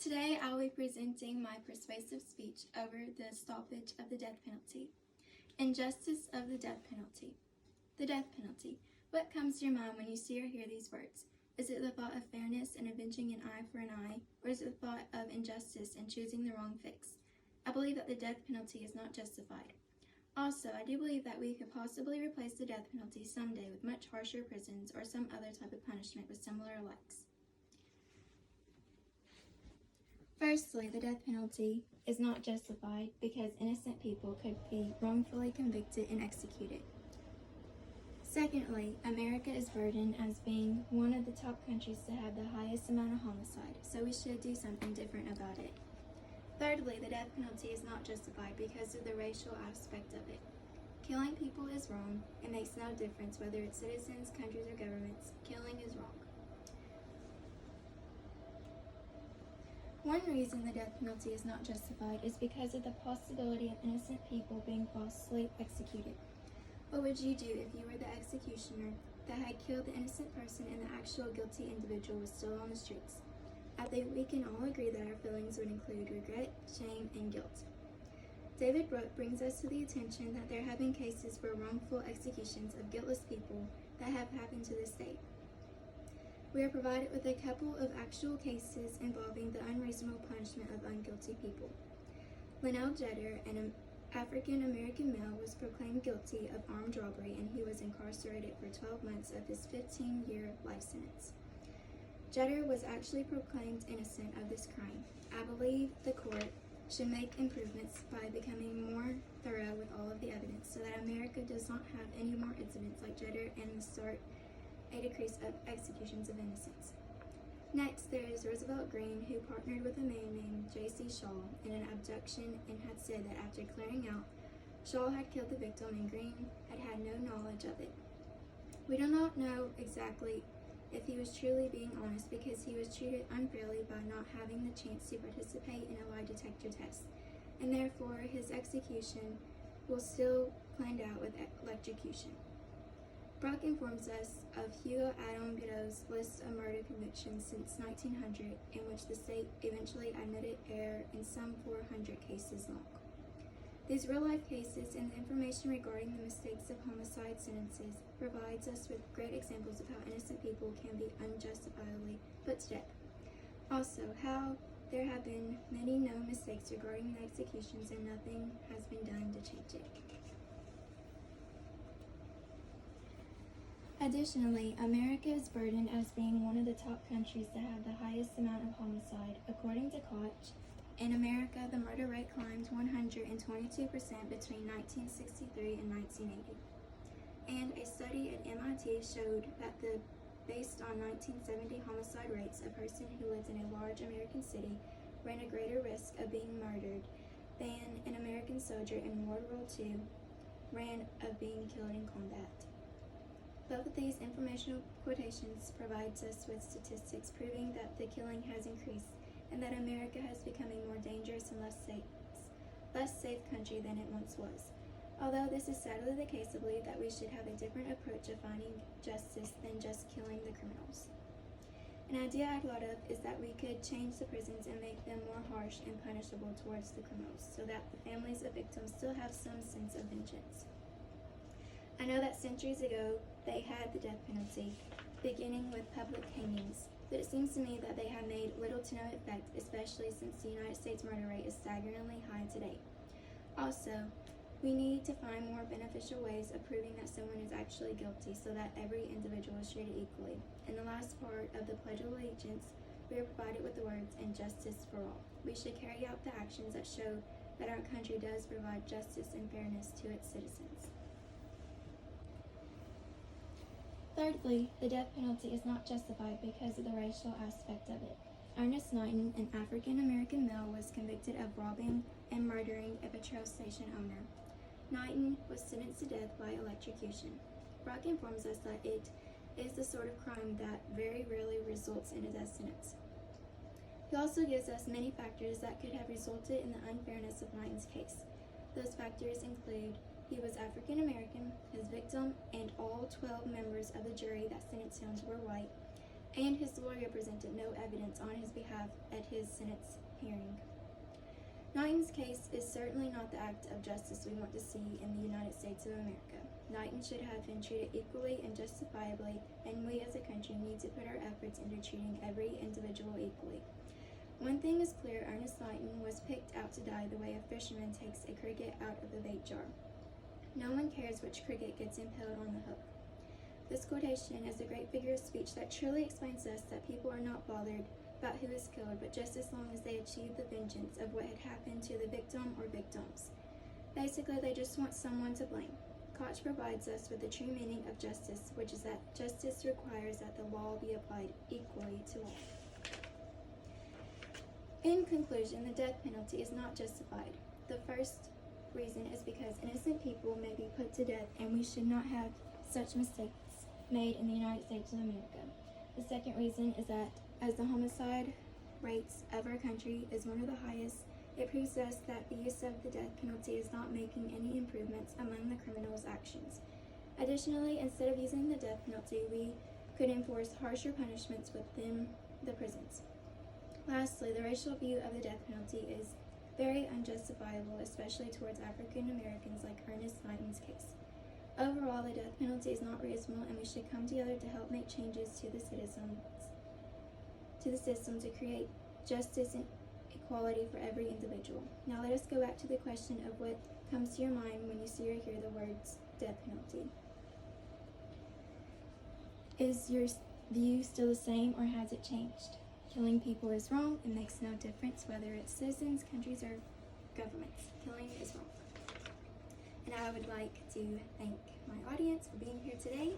Today I will be presenting my persuasive speech over the stoppage of the death penalty. Injustice of the death penalty. The death penalty. What comes to your mind when you see or hear these words? Is it the thought of fairness and avenging an eye for an eye, or is it the thought of injustice and choosing the wrong fix? I believe that the death penalty is not justified. Also, I do believe that we could possibly replace the death penalty someday with much harsher prisons or some other type of punishment with similar likes. Firstly, the death penalty is not justified because innocent people could be wrongfully convicted and executed. Secondly, America is burdened as being one of the top countries to have the highest amount of homicide, so we should do something different about it. Thirdly, the death penalty is not justified because of the racial aspect of it. Killing people is wrong. It makes no difference whether it's citizens, countries, or governments. Killing is wrong. One reason the death penalty is not justified is because of the possibility of innocent people being falsely executed. What would you do if you were the executioner that had killed the innocent person and the actual guilty individual was still on the streets? I think we can all agree that our feelings would include regret, shame, and guilt. David Brooke brings us to the attention that there have been cases where wrongful executions of guiltless people that have happened to this day. We are provided with a couple of actual cases involving the unreasonable punishment of unguilty people. Linnell Jeter, an African-American male, was proclaimed guilty of armed robbery and he was incarcerated for 12 months of his 15-year life sentence. Jeter was actually proclaimed innocent of this crime. I believe the court should make improvements by becoming more thorough with all of the evidence so that America does not have any more incidents like Jeter and start a decrease of executions of innocents. Next, there is Roosevelt Green, who partnered with a man named J.C. Shaw in an abduction and had said that after clearing out, Shaw had killed the victim and Green had had no knowledge of it. We do not know exactly if he was truly being honest because he was treated unfairly by not having the chance to participate in a lie detector test, and therefore his execution was still planned out with electrocution. Brock informs us of Hugo Adam Biddow's list of murder convictions since 1900, in which the state eventually admitted error in some 400 cases long. These real-life cases and the information regarding the mistakes of homicide sentences provides us with great examples of how innocent people can be unjustifiably put to death. Also, how there have been many known mistakes regarding the executions and nothing has been done to change it. Additionally, America is burdened as being one of the top countries to have the highest amount of homicide. According to Koch, in America, the murder rate climbed 122% between 1963 and 1980. And a study at MIT showed that based on 1970 homicide rates, a person who lives in a large American city ran a greater risk of being murdered than an American soldier in World War II ran of being killed in combat. Both of these informational quotations provides us with statistics proving that the killing has increased and that America has become a more dangerous and less safe country than it once was. Although this is sadly the case, I believe that we should have a different approach of finding justice than just killing the criminals. An idea I'd thought of is that we could change the prisons and make them more harsh and punishable towards the criminals so that the families of victims still have some sense of vengeance. I know that centuries ago they had the death penalty, beginning with public hangings, but it seems to me that they have made little to no effect, especially since the United States murder rate is staggeringly high today. Also, we need to find more beneficial ways of proving that someone is actually guilty so that every individual is treated equally. In the last part of the Pledge of Allegiance, we are provided with the words, "and justice for all." We should carry out the actions that show that our country does provide justice and fairness to its citizens. Thirdly, the death penalty is not justified because of the racial aspect of it. Ernest Knighton, an African-American male, was convicted of robbing and murdering a petrol station owner. Knighton was sentenced to death by electrocution. Brock informs us that it is the sort of crime that very rarely results in a death sentence. He also gives us many factors that could have resulted in the unfairness of Knighton's case. Those factors include he was African American, his victim and all 12 members of the jury that sentenced him were white, and his lawyer presented no evidence on his behalf at his Senate's hearing. Knighton's case is certainly not the act of justice we want to see in the United States of America. Knighton should have been treated equally and justifiably, and we as a country need to put our efforts into treating every individual equally. One thing is clear, Ernest Knighton was picked out to die the way a fisherman takes a cricket out of the bait jar. No one cares which cricket gets impaled on the hook. This quotation is a great figure of speech that truly explains us that people are not bothered about who is killed, but just as long as they achieve the vengeance of what had happened to the victim or victims. Basically, they just want someone to blame. Koch provides us with the true meaning of justice, which is that justice requires that the law be applied equally to all. In conclusion, the death penalty is not justified. The first reason is because innocent people may be put to death, and we should not have such mistakes made in the United States of America. The second reason is that as the homicide rates of our country is one of the highest, it proves us that the use of the death penalty is not making any improvements among the criminals' actions. Additionally, instead of using the death penalty, we could enforce harsher punishments within the prisons. Lastly, the racial view of the death penalty is very unjustifiable, especially towards African Americans like Ernest Knighton's case. Overall, the death penalty is not reasonable, and we should come together to help make changes to the system to create justice and equality for every individual. Now let us go back to the question of what comes to your mind when you see or hear the words death penalty. Is your view still the same, or has it changed? Killing people is wrong. It makes no difference whether it's citizens, countries, or governments. Killing is wrong. And I would like to thank my audience for being here today.